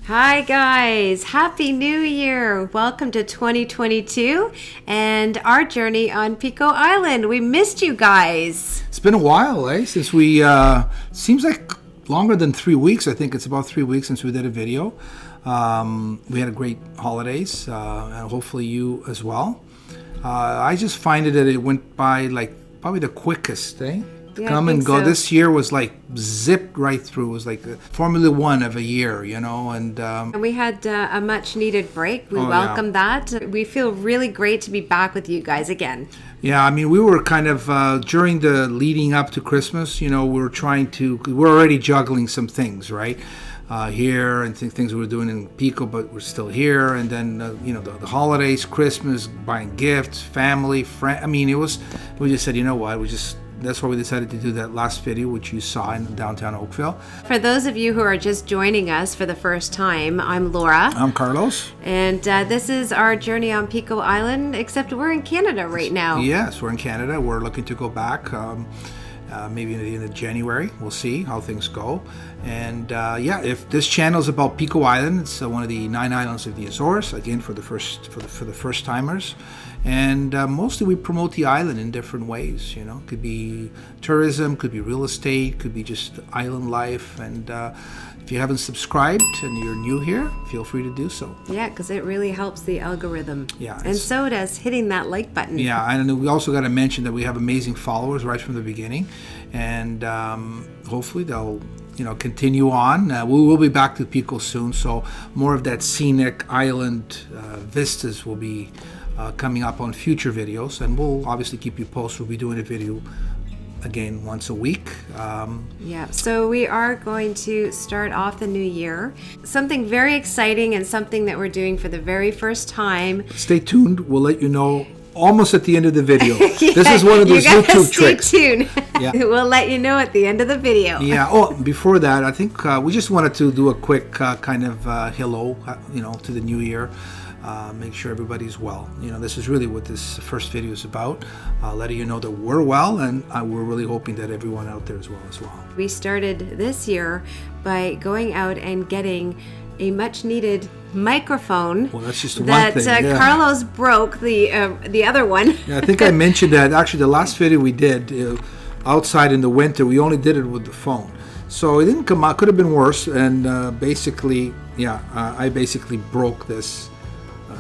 Hi guys, Happy New Year! Welcome to 2022 and our journey on Pico Island. We missed you guys. It's been a while, since we, seems like longer than 3 weeks. I think it's about 3 weeks since we did a video. We had a great holidays, and hopefully you as well. I just find that it went by like probably the quickest, Yeah, come I and think go. so. This year was like zipped right through. It was like the Formula One of a year, and And we had a much needed break. We Oh, welcome that. We feel really great to be back with you guys again. yeah, I mean, we were kind of during the leading up to Christmas. We were we're already juggling some things, right? Here and things we were doing in Pico, but we're still here. And then the holidays, Christmas, buying gifts, family, friends. I mean, we just said, you know what, that's why we decided to do that last video, which you saw in downtown Oakville. For those of you who are just joining us for the first time, I'm Laura. I'm Carlos. And this is our journey on Pico Island, except we're in Canada right now. Yes, we're in Canada. We're looking to go back maybe at the end of January. We'll see how things go. And if this channel is about Pico Island, it's one of the 9 islands of the Azores. Again, for the first timers. And mostly we promote the island in different ways. Could be tourism, could be real estate, could be just island life. And if you haven't subscribed and you're new here, feel free to do so. Yeah, because it really helps the algorithm. Yeah, And so does hitting that like button. Yeah, and we also got to mention that we have amazing followers right from the beginning. And hopefully they'll continue on. We will be back to Pico soon, so more of that scenic island vistas will be coming up on future videos, and we'll obviously keep you posted. We'll be doing a video again once a week. Yeah, so we are going to start off the new year. Something very exciting and something that we're doing for the very first time. Stay tuned. We'll let you know almost at the end of the video. This is one of those YouTube tricks. Stay tuned. Yeah. We'll let you know at the end of the video. Yeah. Oh, before that, I think we just wanted to do a quick kind of hello, to the new year. Make sure everybody's well. This is really what this first video is about, letting you know that we're well, and we're really hoping that everyone out there is well as well. We started this year by going out and getting a much needed microphone. Well, that's just one thing. Yeah. Carlos broke the other one. Yeah, I think I mentioned that. Actually, the last video we did outside in the winter, we only did it with the phone. So it didn't come out. Could have been worse. And I basically broke this.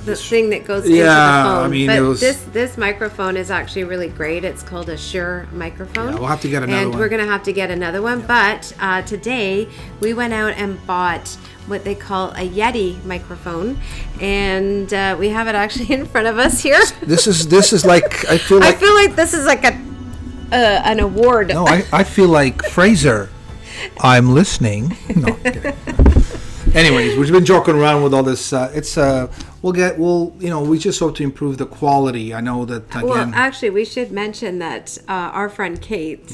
The thing that goes into the phone. I mean, but this microphone is actually really great. It's called a Shure microphone. Yeah, we'll have to get another one. And we're going to have to get another one. Yeah. But today we went out and bought what they call a Yeti microphone, and we have it actually in front of us here. This is like I feel like this is like an award. No, I feel like Fraser. I'm listening. No. Okay. Anyways, we've been joking around with all this. We just hope to improve the quality. I know that again. Well, actually, we should mention that our friend Kate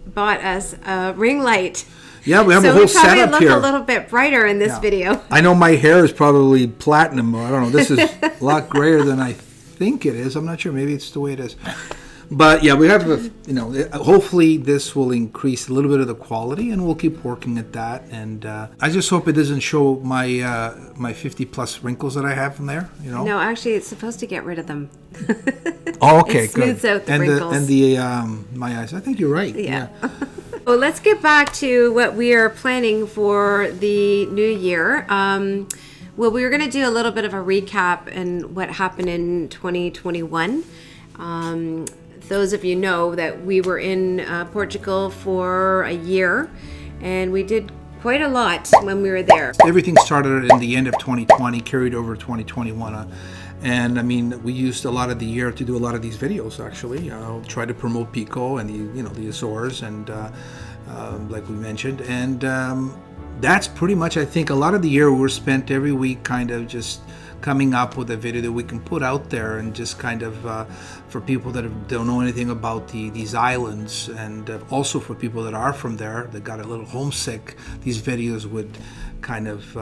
bought us a ring light. Yeah, we have a whole setup here. So we probably look a little bit brighter in this video. I know my hair is probably platinum. I don't know. This is a lot grayer than I think it is. I'm not sure. Maybe it's the way it is. But yeah, we have, hopefully this will increase a little bit of the quality, and we'll keep working at that. And I just hope it doesn't show my 50 plus wrinkles that I have from there. No, actually, it's supposed to get rid of them. Oh, okay, it smooths good. out the wrinkles. My eyes. I think you're right. Yeah. Well, let's get back to what we are planning for the new year. Well, we were going to do a little bit of a recap and what happened in 2021. Those of you know that we were in Portugal for a year, and we did quite a lot when we were there. Everything started in the end of 2020, carried over 2021. And I mean, we used a lot of the year to do a lot of these videos. Actually, try to promote Pico and the Azores, and like we mentioned, and that's pretty much. I think a lot of the year we spent every week kind of just coming up with a video that we can put out there, and just kind of for people that don't know anything about these islands, and also for people that are from there that got a little homesick, these videos would kind of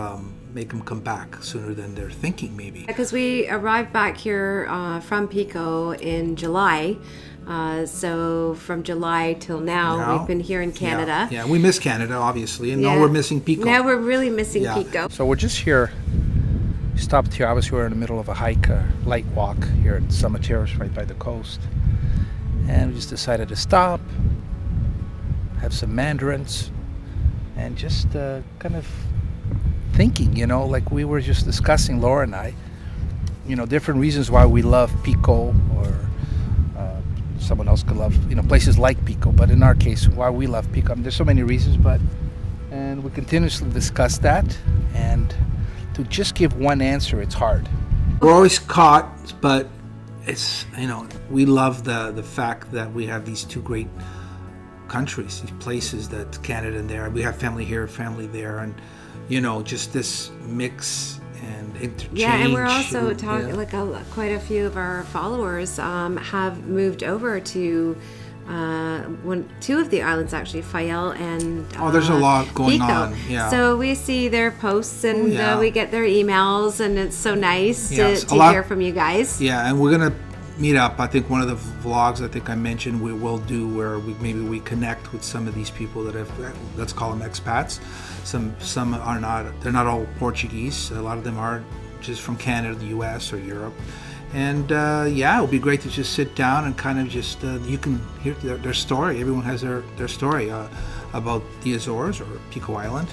make them come back sooner than they're thinking, maybe. Because we arrived back here from Pico in July. So from July till now, we've been here in Canada. Yeah, we miss Canada, obviously, and now Yeah. we're missing Pico. Now we're really missing Yeah. Pico. So we're just here, stopped here. Obviously we're in the middle of a hike, a light walk here in Sao Mateus, right by the coast. And we just decided to stop, have some mandarins, and just kind of thinking, like we were just discussing, Laura and I, different reasons why we love Pico, or someone else could love, places like Pico. But in our case, why we love Pico, there's so many reasons, and we continuously discuss that. And to just give one answer, it's hard. We're always caught, but it's, we love the fact that we have these two great countries, these places, that Canada and there. We have family here, family there, and just this mix and interchange. Yeah, and we're also talking, quite a few of our followers have moved over to two of the islands, actually, Fayel and there's a lot going Pico. on. Yeah. So we see their posts and we get their emails, and it's so nice Yes, to hear from you guys. Yeah, and we're gonna meet up. I think one of the vlogs I think I mentioned we will do where we connect with some of these people that have, let's call them expats. Some are not. They're not all Portuguese. A lot of them are just from Canada, the U.S. or Europe. And it would be great to just sit down and kind of just, you can hear their story. Everyone has their story about the Azores or Pico Island.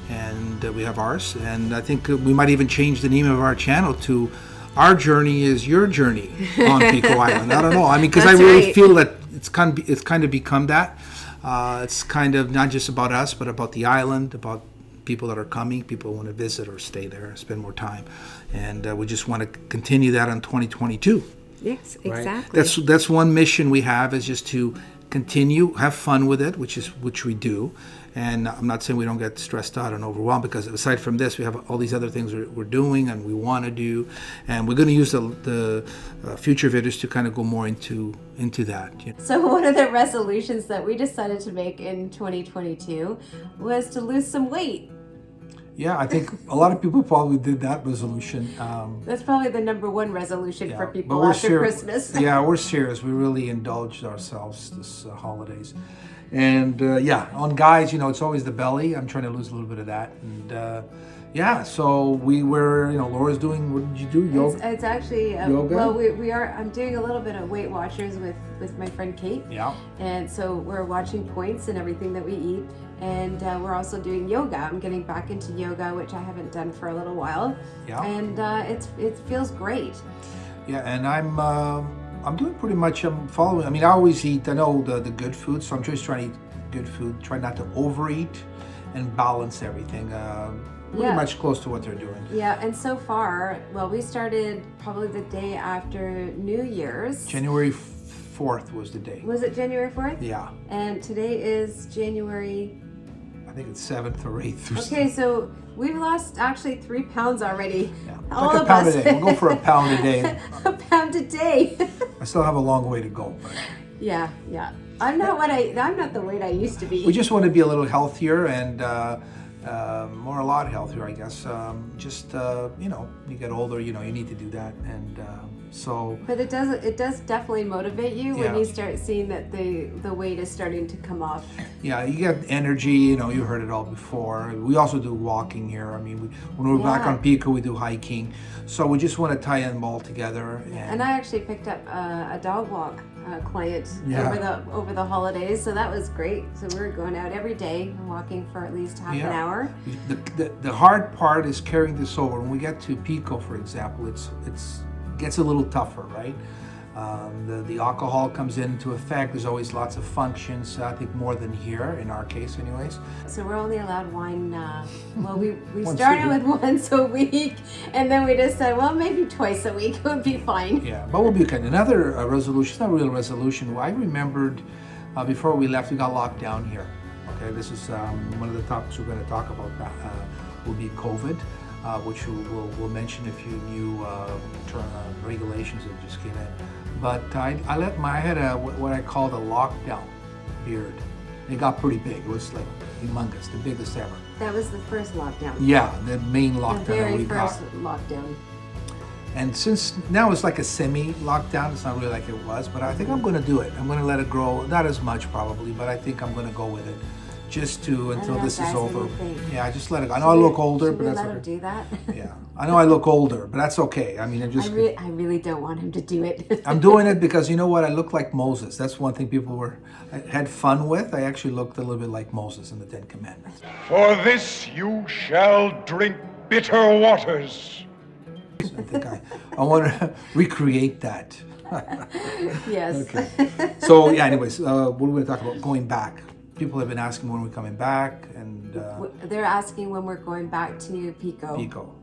And we have ours. And I think we might even change the name of our channel to Our Journey is Your Journey on Pico Island. I don't know. Because I really feel that it's kind of become that. It's kind of not just about us, but about the island, about people that are coming, people who want to visit or stay there, spend more time, and we just want to continue that in 2022. Yes, Right? exactly. That's one mission we have, is just to continue, have fun with it, which we do. And I'm not saying we don't get stressed out and overwhelmed, because aside from this, we have all these other things we're doing and we want to do, and we're going to use the future videos to kind of go more into that. So one of the resolutions that we decided to make in 2022 was to lose some weight. Yeah, I think a lot of people probably did that resolution. That's probably the number one resolution for but people we're after Christmas. Yeah, we're serious. We really indulged ourselves this holidays. And on guys, it's always the belly. I'm trying to lose a little bit of that. And so we were, Laura's doing, what did you do? Yoga? It's actually, Yoga? well, I'm doing a little bit of Weight Watchers with my friend Kate. Yeah. And so we're watching points and everything that we eat. And we're also doing yoga. I'm getting back into yoga, which I haven't done for a little while. Yeah. And it feels great. Yeah, and I'm doing pretty much, I'm following. I always eat, I know the good food, so I'm just trying to eat good food, try not to overeat and balance everything. Pretty much close to what they're doing. Yeah, and so far, well, we started probably the day after New Year's. January 4th was the day. Was it January 4th? Yeah. And today is January... I think it's 7th or 8th. Okay, so we've lost actually 3 pounds already. Yeah. All like of a pound us. a day. We'll go for a pound a day. A pound a day. I still have a long way to go. But Yeah. I'm not the weight I used to be. we just want to be a little healthier and a lot healthier, I guess. You get older, you need to do that, and so. But it does definitely motivate you when Yeah. you start seeing that the weight is starting to come off. Yeah, you get energy. You heard it all before. We also do walking here. When we're back on Pico, we do hiking. So we just want to tie them all together. And I actually picked up a dog walk client over the holidays, so that was great. So we're going out every day and walking for at least half an hour. The hard part is carrying this over. When we get to Pico, for example, it gets a little tougher, right? The alcohol comes into effect. There's always lots of functions, I think more than here, in our case anyways. So we're only allowed wine, well, we started with once a week, and then we just said, well, maybe twice a week would be fine. Yeah, but we'll be okay. Another resolution, it's not a real resolution. I remembered before we left, we got locked down here. Okay, this is one of the topics we're going to talk about will be COVID. Which we'll mention a few new regulations that just came in. But I had what I called a lockdown beard. It got pretty big. It was like humongous, the biggest ever. That was the first lockdown. Yeah, the main The lockdown that very we got. first lockdown. And since now it's like a semi-lockdown, it's not really like it was, but I think I'm going to do it. I'm going to let it grow, not as much probably, but I think I'm going to go with it, just to until know, this is guys, what do over. you think? Yeah, I just let it go. I know I look older, Should but we that's let him okay. do that? Yeah, I know I look older, but that's okay. I mean, I really don't want him to do it. I'm doing it because you know what? I look like Moses. That's one thing people had fun with. I actually looked a little bit like Moses in the Ten Commandments. For this you shall drink bitter waters. I think I want to recreate that. Yes. Okay. So yeah. Anyways, what are we going to talk about? Going back. People have been asking when we're coming back, and They're asking when we're going back to Pico. Pico.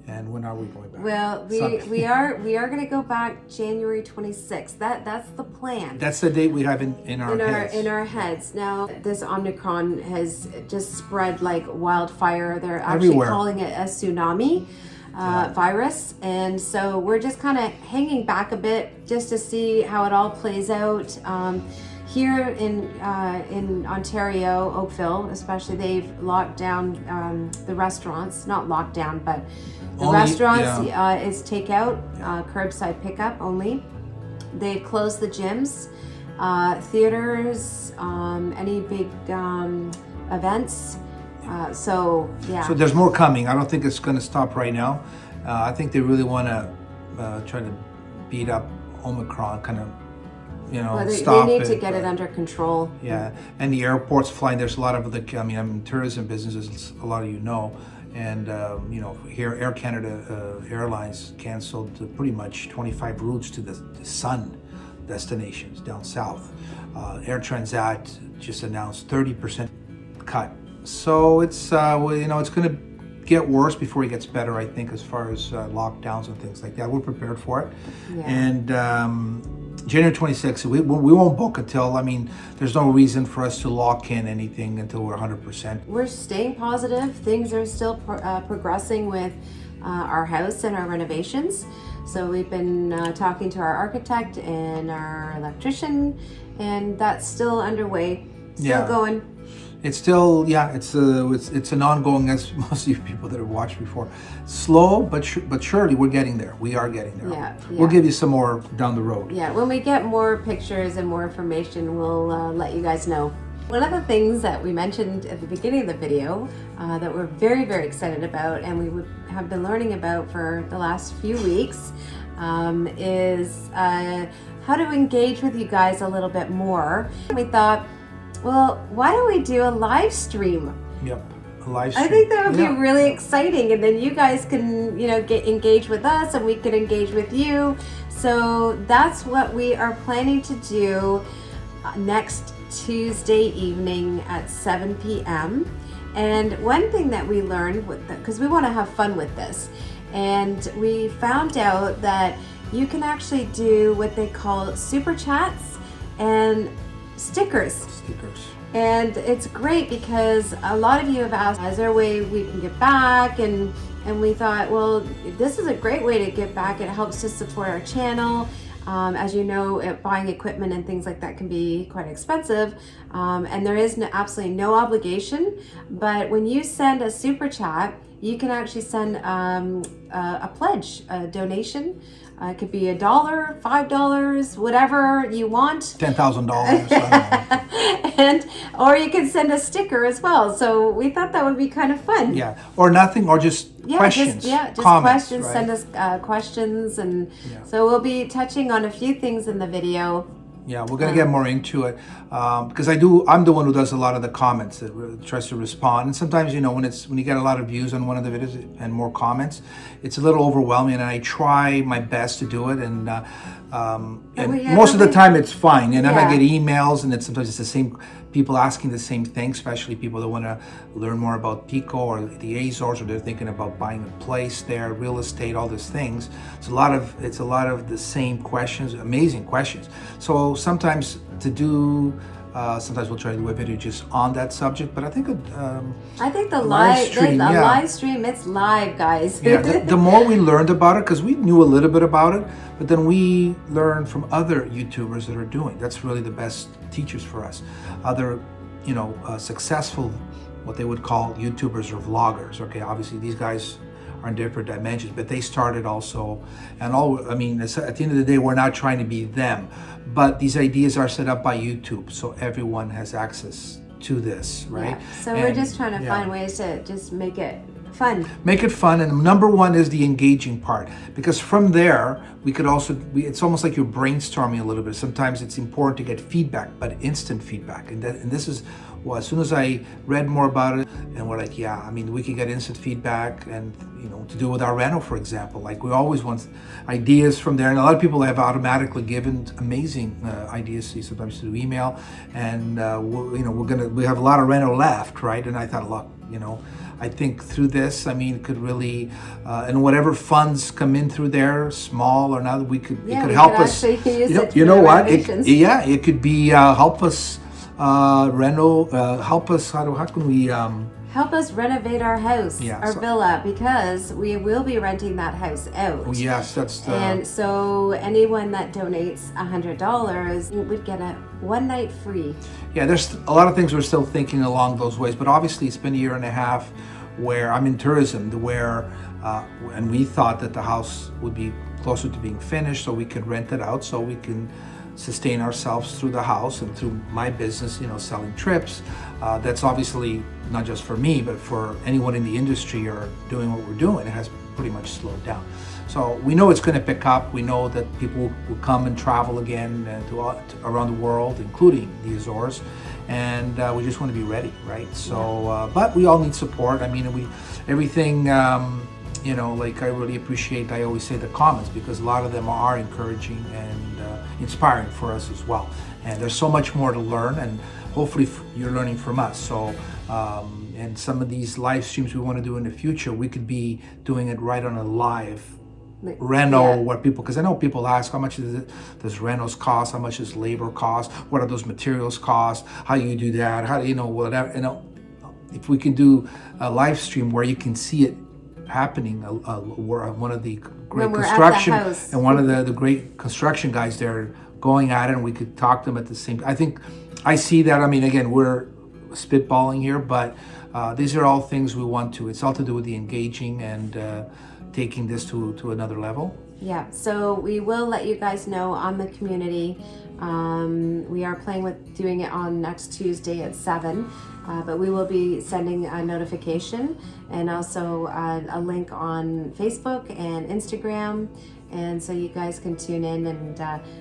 And when are we going back? Well, Sunday. we are going to go back January 26th. That's the plan. That's the date we have in our heads. In our heads. Now, this Omicron has just spread like wildfire. They're actually Everywhere. calling it a tsunami virus, and so we're just kind of hanging back a bit just to see how it all plays out. Here in Ontario, Oakville, especially, they've locked down the restaurants. Not locked down, but the Only- restaurants yeah. is takeout, curbside pickup only. They've closed the gyms, theaters, any big events. So yeah. So there's more coming. I don't think it's going to stop right now. I think they really want to try to beat up Omicron, kind of, Well, they stop need to it, get it but- under control. Yeah, and the airports flying. There's a lot of I'm in tourism businesses. A lot of you know, and here Air Canada Airlines canceled pretty much 25 routes to the sun destinations down south. Air Transat just announced 30% cut. So it's it's going to get worse before it gets better. I think as far as lockdowns and things like that, we're prepared for it. Yeah. And January 26th, we won't book until, there's no reason for us to lock in anything until we're 100%. We're staying positive. Things are still progressing with our house and our renovations. So we've been talking to our architect and our electrician, and that's still underway. Still Yeah. going. It's still, it's an ongoing, as most of you people that have watched before. Slow, but surely we're getting there. We are getting there. Yeah, We'll yeah. give you some more down the road. Yeah, when we get more pictures and more information, we'll let you guys know. One of the things that we mentioned at the beginning of the video that we're very, very excited about, and we have been learning about for the last few weeks, is how to engage with you guys a little bit more. We thought, well, why don't we do a live stream? Yep, a live stream. I think that would Yeah. be really exciting, and then you guys can, get engaged with us, and we can engage with you. So that's what we are planning to do next Tuesday evening at 7 p.m. And one thing that we learned, because we want to have fun with this, and we found out that you can actually do what they call super chats and stickers. Stickers. And it's great because a lot of you have asked, is there a way we can get back? And we thought, well, this is a great way to get back. It helps to support our channel. As you know, buying equipment and things like that can be quite expensive. And there is absolutely no obligation. But when you send a super chat, you can actually send a pledge, a donation. It could be $1, $5, whatever you want. $10,000. Or you can send a sticker as well. So we thought that would be kind of fun. Yeah, or nothing, or just questions. Just comments, questions. right? Send us questions, and Yeah. so we'll be touching on a few things in the video. Yeah, we're gonna get more into it because I'm the one who does a lot of the comments that tries to respond, and sometimes when you get a lot of views on one of the videos and more comments, it's a little overwhelming, and I try my best to do it, and most of the time it's fine, and then I Yeah. get emails, and sometimes it's the same people asking the same thing, especially people that want to learn more about Pico or the Azores, or they're thinking about buying a place there, real estate, all these things. It's a lot of the same questions, amazing questions. So sometimes sometimes we'll try to do a video just on that subject, but I think the live stream, it's live, guys. yeah, the more we learned about it, because we knew a little bit about it, but then we learned from other YouTubers that are doing. That's really the best teachers for us. Other, successful what they would call YouTubers or vloggers. Okay, obviously these guys are in different dimensions, but they started also, and I mean, at the end of the day, we're not trying to be them, but these ideas are set up by YouTube, so everyone has access to this, right? Yeah. So we're just trying to find ways to just make it fun. Make it fun, and number one is the engaging part, because from there we could also, it's almost like you're brainstorming a little bit. Sometimes it's important to get feedback, but instant feedback, and this is, well, as soon as I read more about it, and we're like, yeah, I mean, we can get instant feedback, and you know, to do with our reno, for example, like we always want ideas from there, and a lot of people have automatically given amazing ideas to sometimes through email, and we have a lot of reno left, right? And I thought, look, you know, I think through this, I mean, it could really, and whatever funds come in through there, small or not, it could help us. You know what? It could be help us. Help us. How can we help us renovate our house, our villa, because we will be renting that house out. Oh, yes, that's the. And so anyone that donates $100 would get a one night free. Yeah, there's a lot of things we're still thinking along those ways, but obviously it's been a year and a half where I'm in tourism, and we thought that the house would be closer to being finished, so we could rent it out, so we can sustain ourselves through the house and through my business, you know, selling trips. That's obviously not just for me, but for anyone in the industry or doing what we're doing. It has pretty much slowed down. So we know it's going to pick up. We know that people will come and travel again around the world, including the Azores, and we just want to be ready, right? So, but we all need support. I mean, everything. You know, like I really appreciate, I always say the comments, because a lot of them are encouraging and inspiring for us as well. And there's so much more to learn, and hopefully you're learning from us. So, and some of these live streams we want to do in the future, we could be doing it right on a live reno where people, because I know people ask how much does renos cost, how much does labor cost, what are those materials cost, how do you do that, how do you know whatever, you know, if we can do a live stream where you can see it happening, one of the great construction and one of the great construction guys there going at it, and we could talk to them at the same time. I think I see that. I mean, again, we're spitballing here, but these are all things we want to. It's all to do with the engaging and taking this to another level. Yeah, so we will let you guys know on the community. We are playing with doing it on next Tuesday at 7. But we will be sending a notification and also a link on Facebook and Instagram, and so you guys can tune in, and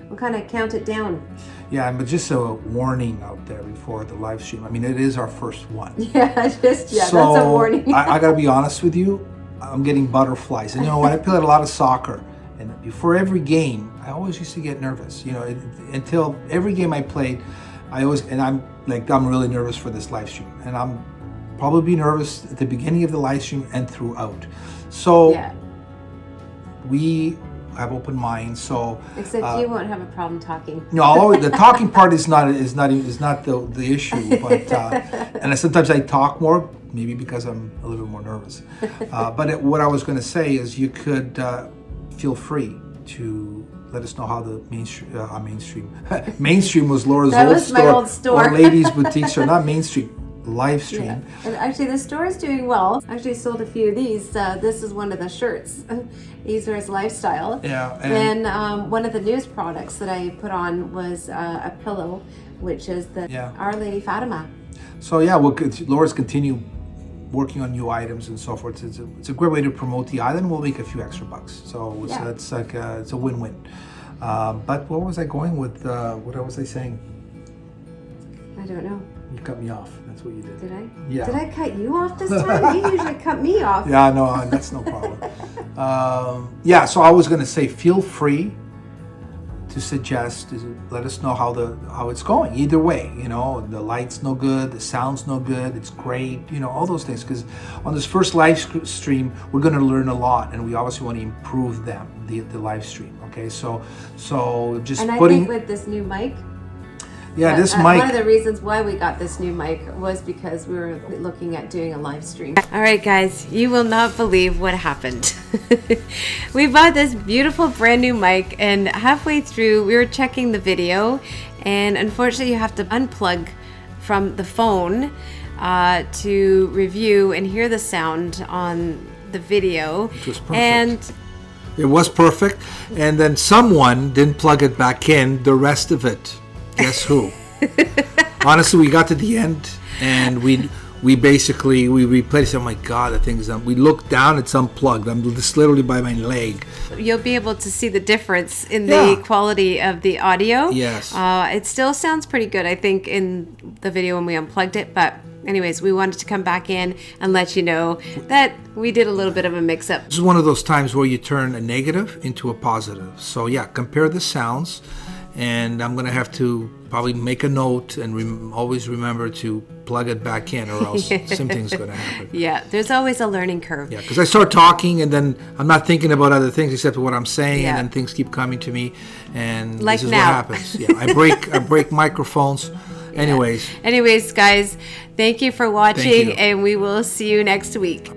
we'll kind of count it down. Yeah, but just a warning out there before the live stream. I mean, it is our first one. Yeah, so that's a warning. I got to be honest with you, I'm getting butterflies. And you know what? I played a lot of soccer, and before every game, I always used to get nervous. You know, until every game I played, I'm really nervous for this live stream, and I'm probably nervous at the beginning of the live stream and throughout. So we have open minds. So except you won't have a problem talking. No, the talking part is not the issue. But and sometimes I talk more, maybe because I'm a little bit more nervous. But what I was going to say is, you could feel free to let us know how the mainstream was Laura's that old was store, my old store. or ladies' boutique store, not Main Street, live stream. Yeah. And actually, the store is doing well. Actually, sold a few of these. This is one of the shirts. Azores Lifestyle. Yeah. And one of the newest products that I put on was a pillow, which is the Our Lady Fatima. So Laura's continue working on new items and so forth. It's a great way to promote the island. We'll make a few extra bucks. So it's like it's a win-win. But what was I going with? What was I saying? I don't know. You cut me off. That's what you did. Did I? Yeah. Did I cut you off this time? You usually cut me off. Yeah, no, that's no problem. So I was going to say, feel free to suggest, let us know how it's going. Either way, you know, the light's no good, the sound's no good, it's great, you know, all those things. Because on this first live stream, we're going to learn a lot, and we obviously want to improve the live stream. Okay, so just and putting. I think with this new mic. Yeah, this mic. One of the reasons why we got this new mic was because we were looking at doing a live stream. All right, guys, you will not believe what happened. We bought this beautiful brand new mic, and halfway through we were checking the video, and unfortunately you have to unplug from the phone to review and hear the sound on the video. It was perfect. And It was perfect. And then someone didn't plug it back in. The rest of it, guess who? Honestly, we got to the end and we replaced it. Oh my God, the thing is done. We looked down, it's unplugged. I'm just literally by my leg. you'll be able to see the difference in Yeah. the quality of the audio. Yes. It still sounds pretty good, I think, in the video when we unplugged it. But anyways, we wanted to come back in and let you know that we did a little bit of a mix-up. This is one of those times where you turn a negative into a positive. So yeah, compare the sounds. And I'm going to have to probably make a note and always remember to plug it back in or else something's going to happen. Yeah, there's always a learning curve. Yeah, because I start talking and then I'm not thinking about other things except what I'm saying, Yeah. and then things keep coming to me, and Like this is now. what happens. Yeah, I break microphones. Anyways, Anyways, guys, thank you for watching, you. and we will see you next week.